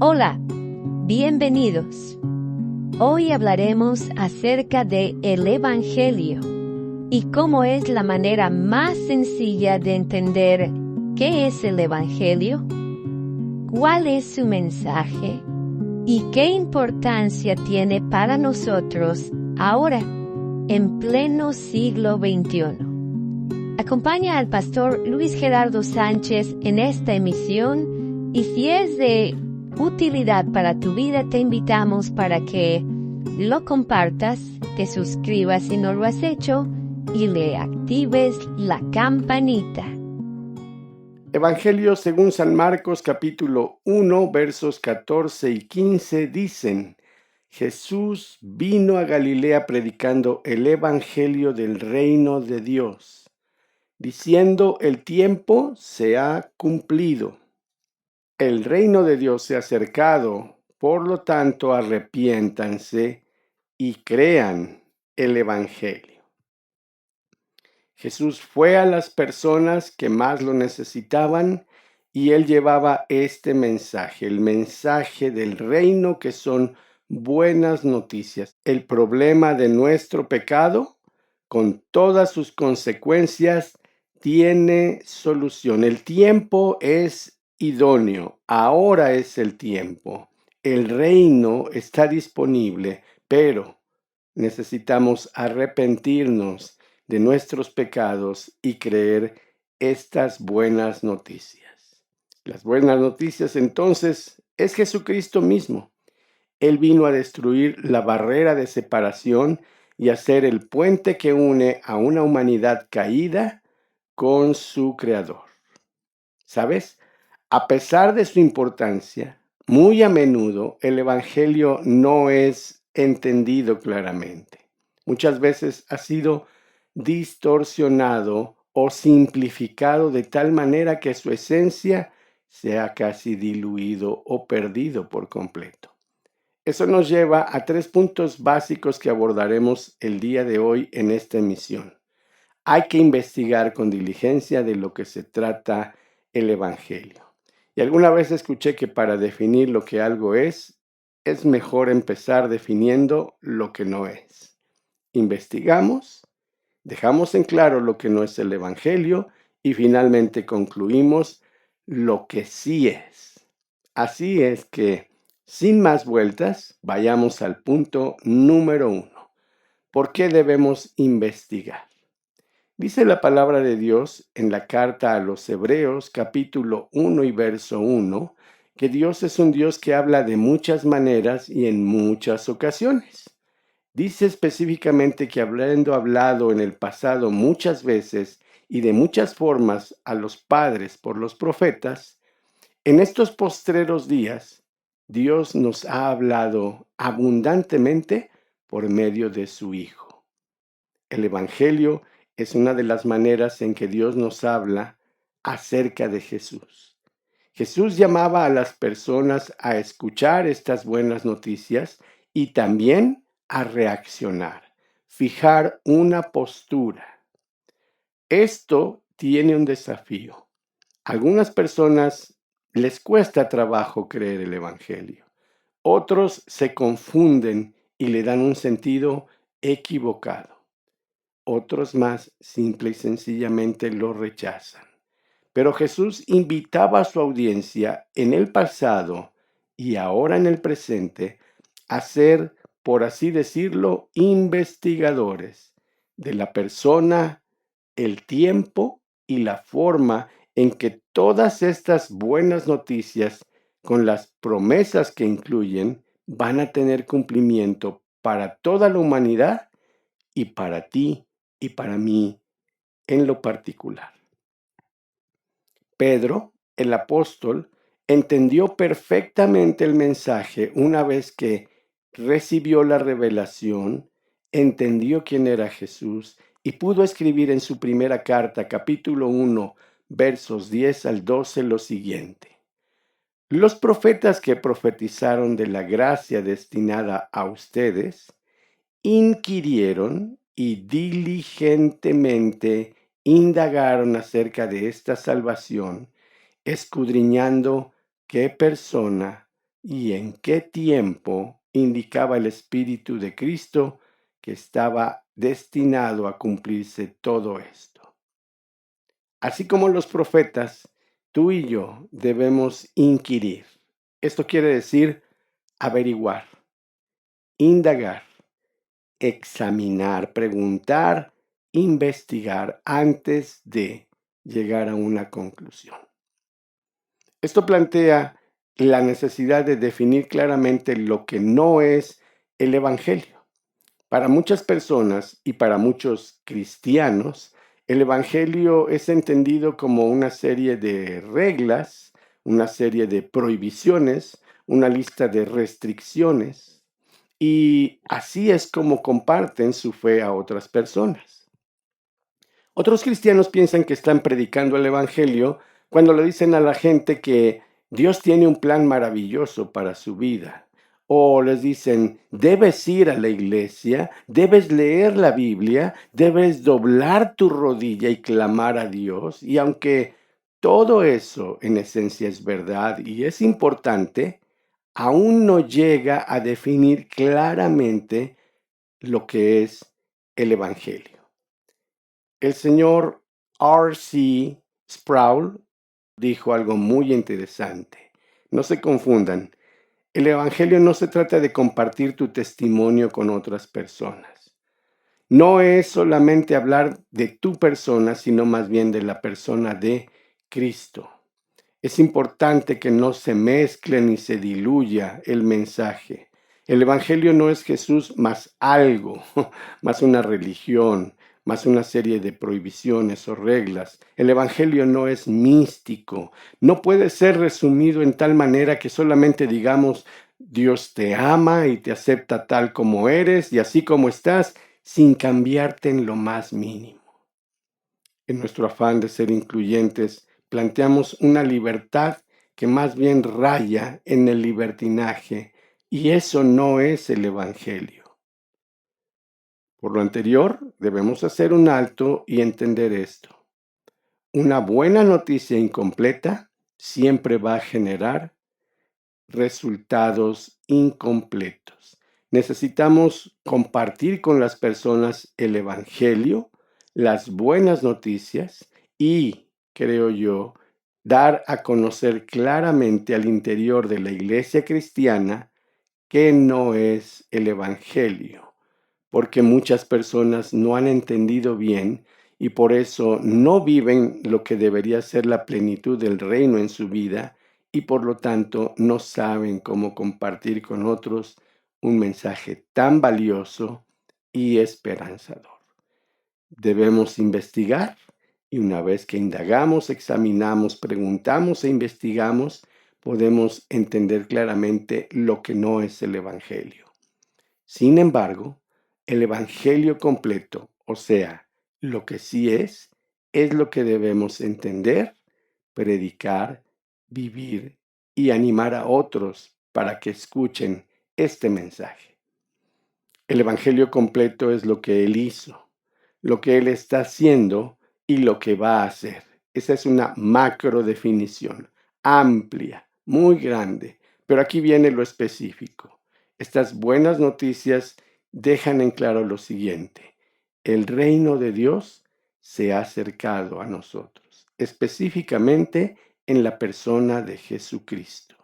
Hola, bienvenidos. Hoy hablaremos acerca de el Evangelio y cómo es la manera más sencilla de entender qué es el Evangelio, cuál es su mensaje y qué importancia tiene para nosotros ahora, en pleno siglo XXI. Acompaña al pastor Luis Gerardo Sánchez en esta emisión y si es de utilidad para tu vida, te invitamos para que lo compartas, te suscribas si no lo has hecho y le actives la campanita. Evangelio según San Marcos capítulo 1 versos 14 y 15 dicen: Jesús vino a Galilea predicando el Evangelio del reino de Dios, diciendo: el tiempo se ha cumplido. El reino de Dios se ha acercado, por lo tanto arrepiéntanse y crean el Evangelio. Jesús fue a las personas que más lo necesitaban y él llevaba este mensaje, el mensaje del reino, que son buenas noticias. El problema de nuestro pecado, con todas sus consecuencias, tiene solución. El tiempo es idóneo, ahora es el tiempo. El reino está disponible, pero necesitamos arrepentirnos de nuestros pecados y creer estas buenas noticias. Las buenas noticias entonces es Jesucristo mismo. Él vino a destruir la barrera de separación y a ser el puente que une a una humanidad caída con su Creador. ¿Sabes? A pesar de su importancia, muy a menudo el Evangelio no es entendido claramente. Muchas veces ha sido distorsionado o simplificado de tal manera que su esencia se ha casi diluido o perdido por completo. Eso nos lleva a 3 puntos básicos que abordaremos el día de hoy en esta emisión. Hay que investigar con diligencia de lo que se trata el Evangelio. Y alguna vez escuché que para definir lo que algo es mejor empezar definiendo lo que no es. Investigamos, dejamos en claro lo que no es el Evangelio y finalmente concluimos lo que sí es. Así es que, sin más vueltas, vayamos al punto número 1. ¿Por qué debemos investigar? Dice la palabra de Dios en la carta a los Hebreos, capítulo 1 y verso 1, que Dios es un Dios que habla de muchas maneras y en muchas ocasiones. Dice específicamente que habiendo hablado en el pasado muchas veces y de muchas formas a los padres por los profetas, en estos postreros días Dios nos ha hablado abundantemente por medio de su Hijo. El Evangelio es una de las maneras en que Dios nos habla acerca de Jesús. Jesús llamaba a las personas a escuchar estas buenas noticias y también a reaccionar, fijar una postura. Esto tiene un desafío. A algunas personas les cuesta trabajo creer el Evangelio. Otros se confunden y le dan un sentido equivocado. Otros más simple y sencillamente lo rechazan. Pero Jesús invitaba a su audiencia en el pasado y ahora en el presente a ser, por así decirlo, investigadores de la persona, el tiempo y la forma en que todas estas buenas noticias, con las promesas que incluyen, van a tener cumplimiento para toda la humanidad y para ti y para mí en lo particular. Pedro, el apóstol, entendió perfectamente el mensaje una vez que recibió la revelación, entendió quién era Jesús y pudo escribir en su primera carta, capítulo 1, versos 10 al 12, lo siguiente: los profetas que profetizaron de la gracia destinada a ustedes inquirieron y diligentemente indagaron acerca de esta salvación, escudriñando qué persona y en qué tiempo indicaba el Espíritu de Cristo que estaba destinado a cumplirse todo esto. Así como los profetas, tú y yo debemos inquirir. Esto quiere decir averiguar, indagar, examinar, preguntar, investigar antes de llegar a una conclusión. Esto plantea la necesidad de definir claramente lo que no es el Evangelio. Para muchas personas y para muchos cristianos, el Evangelio es entendido como una serie de reglas, una serie de prohibiciones, una lista de restricciones, y así es como comparten su fe a otras personas. Otros cristianos piensan que están predicando el Evangelio cuando le dicen a la gente que Dios tiene un plan maravilloso para su vida. O les dicen, debes ir a la iglesia, debes leer la Biblia, debes doblar tu rodilla y clamar a Dios. Y aunque todo eso en esencia es verdad y es importante, aún no llega a definir claramente lo que es el Evangelio. El señor R.C. Sproul dijo algo muy interesante. No se confundan. El Evangelio no se trata de compartir tu testimonio con otras personas. No es solamente hablar de tu persona, sino más bien de la persona de Cristo. Es importante que no se mezcle ni se diluya el mensaje. El Evangelio no es Jesús más algo, más una religión, más una serie de prohibiciones o reglas. El Evangelio no es místico. No puede ser resumido en tal manera que solamente digamos, Dios te ama y te acepta tal como eres y así como estás, sin cambiarte en lo más mínimo. En nuestro afán de ser incluyentes, planteamos una libertad que más bien raya en el libertinaje, y eso no es el Evangelio. Por lo anterior, debemos hacer un alto y entender esto. Una buena noticia incompleta siempre va a generar resultados incompletos. Necesitamos compartir con las personas el Evangelio, las buenas noticias y, creo yo, dar a conocer claramente al interior de la iglesia cristiana qué no es el Evangelio, porque muchas personas no han entendido bien y por eso no viven lo que debería ser la plenitud del reino en su vida y por lo tanto no saben cómo compartir con otros un mensaje tan valioso y esperanzador. Debemos investigar y una vez que indagamos, examinamos, preguntamos e investigamos, podemos entender claramente lo que no es el Evangelio. Sin embargo, el Evangelio completo, o sea, lo que sí es lo que debemos entender, predicar, vivir y animar a otros para que escuchen este mensaje. El Evangelio completo es lo que Él hizo, lo que Él está haciendo y lo que va a hacer. Esa es una macro definición, amplia, muy grande, pero aquí viene lo específico. Estas buenas noticias dejan en claro lo siguiente: el reino de Dios se ha acercado a nosotros, específicamente en la persona de Jesucristo.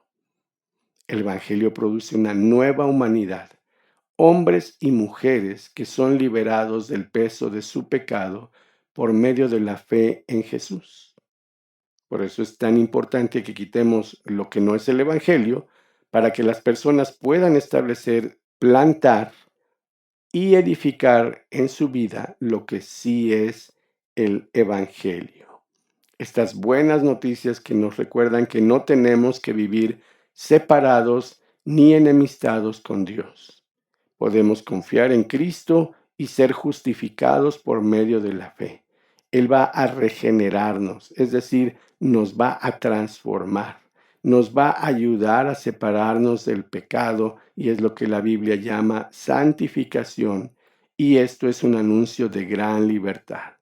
El Evangelio produce una nueva humanidad, hombres y mujeres que son liberados del peso de su pecado por medio de la fe en Jesús. Por eso es tan importante que quitemos lo que no es el Evangelio para que las personas puedan establecer, plantar y edificar en su vida lo que sí es el Evangelio. Estas buenas noticias que nos recuerdan que no tenemos que vivir separados ni enemistados con Dios. Podemos confiar en Cristo y ser justificados por medio de la fe. Él va a regenerarnos, es decir, nos va a transformar, nos va a ayudar a separarnos del pecado y es lo que la Biblia llama santificación. Y esto es un anuncio de gran libertad.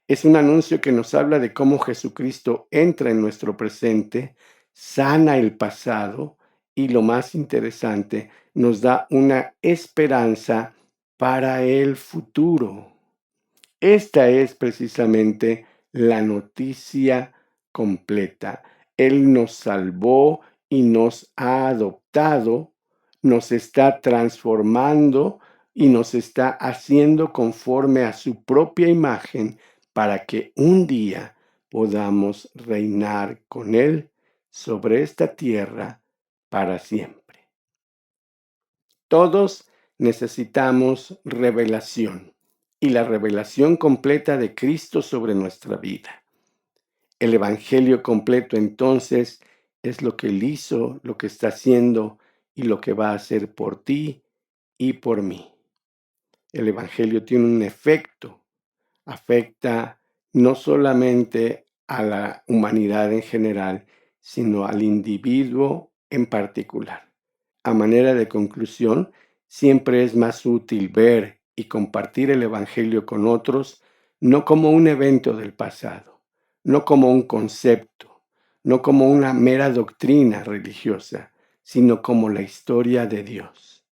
Es un anuncio que nos habla de cómo Jesucristo entra en nuestro presente, sana el pasado y lo más interesante, nos da una esperanza para el futuro. Esta es precisamente la noticia completa. Él nos salvó y nos ha adoptado, nos está transformando y nos está haciendo conforme a su propia imagen para que un día podamos reinar con Él sobre esta tierra para siempre. Todos necesitamos revelación y la revelación completa de Cristo sobre nuestra vida. El Evangelio completo entonces es lo que Él hizo, lo que está haciendo y lo que va a hacer por ti y por mí. El Evangelio tiene un efecto, afecta no solamente a la humanidad en general, sino al individuo en particular. A manera de conclusión, siempre es más útil ver y compartir el Evangelio con otros, no como un evento del pasado, no como un concepto, no como una mera doctrina religiosa, sino como la historia de Dios.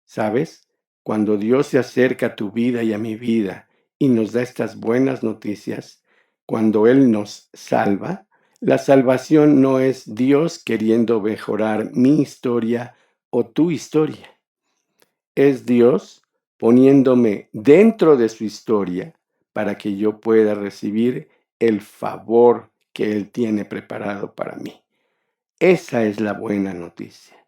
¿Sabes? Cuando Dios se acerca a tu vida y a mi vida y nos da estas buenas noticias, cuando Él nos salva, la salvación no es Dios queriendo mejorar mi historia o tu historia. Es Dios poniéndome dentro de su historia para que yo pueda recibir el favor que Él tiene preparado para mí. Esa es la buena noticia.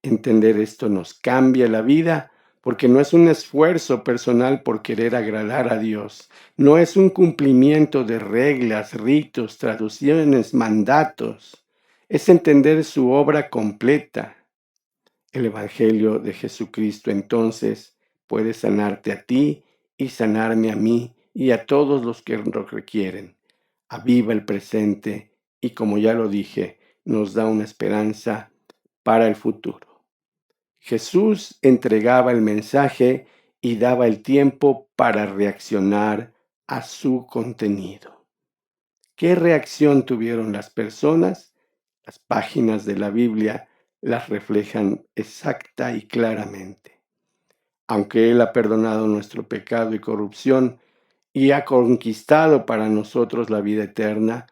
Entender esto nos cambia la vida porque no es un esfuerzo personal por querer agradar a Dios. No es un cumplimiento de reglas, ritos, traducciones, mandatos. Es entender su obra completa. El Evangelio de Jesucristo entonces puede sanarte a ti y sanarme a mí y a todos los que lo requieren. Aviva el presente y, como ya lo dije, nos da una esperanza para el futuro. Jesús entregaba el mensaje y daba el tiempo para reaccionar a su contenido. ¿Qué reacción tuvieron las personas? Las páginas de la Biblia las reflejan exacta y claramente. Aunque Él ha perdonado nuestro pecado y corrupción y ha conquistado para nosotros la vida eterna,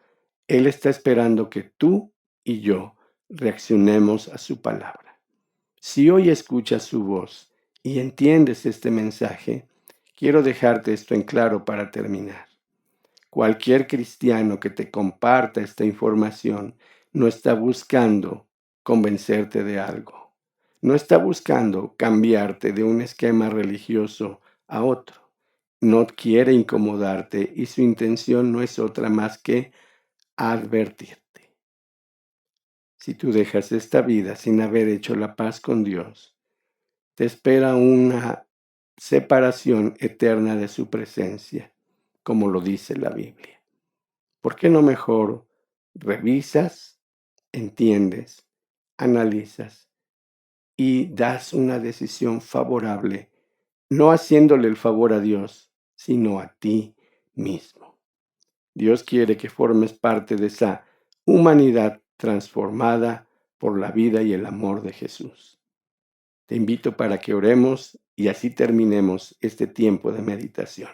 Él está esperando que tú y yo reaccionemos a su palabra. Si hoy escuchas su voz y entiendes este mensaje, quiero dejarte esto en claro para terminar. Cualquier cristiano que te comparta esta información no está buscando convencerte de algo. No está buscando cambiarte de un esquema religioso a otro. No quiere incomodarte y su intención no es otra más que advertirte. Si tú dejas esta vida sin haber hecho la paz con Dios, te espera una separación eterna de su presencia, como lo dice la Biblia. ¿Por qué no mejor revisas, entiendes, analizas y das una decisión favorable, no haciéndole el favor a Dios, sino a ti mismo? Dios quiere que formes parte de esa humanidad transformada por la vida y el amor de Jesús. Te invito para que oremos y así terminemos este tiempo de meditación.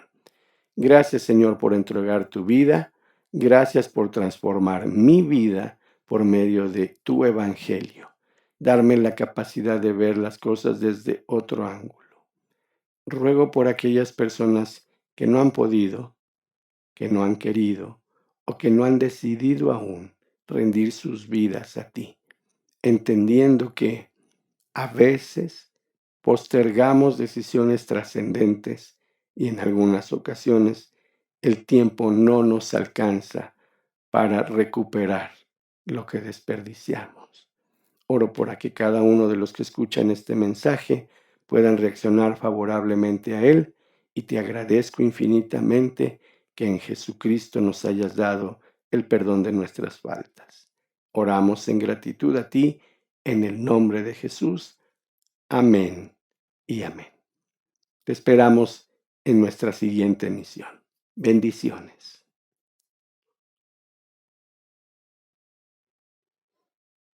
Gracias, Señor, por entregar tu vida. Gracias por transformar mi vida por medio de tu evangelio. Darme la capacidad de ver las cosas desde otro ángulo. Ruego por aquellas personas que no han podido, que no han querido o que no han decidido aún rendir sus vidas a ti, entendiendo que a veces postergamos decisiones trascendentes y en algunas ocasiones el tiempo no nos alcanza para recuperar lo que desperdiciamos. Oro para que cada uno de los que escuchan este mensaje puedan reaccionar favorablemente a él y te agradezco infinitamente que en Jesucristo nos hayas dado el perdón de nuestras faltas. Oramos en gratitud a ti, en el nombre de Jesús. Amén y amén. Te esperamos en nuestra siguiente emisión. Bendiciones.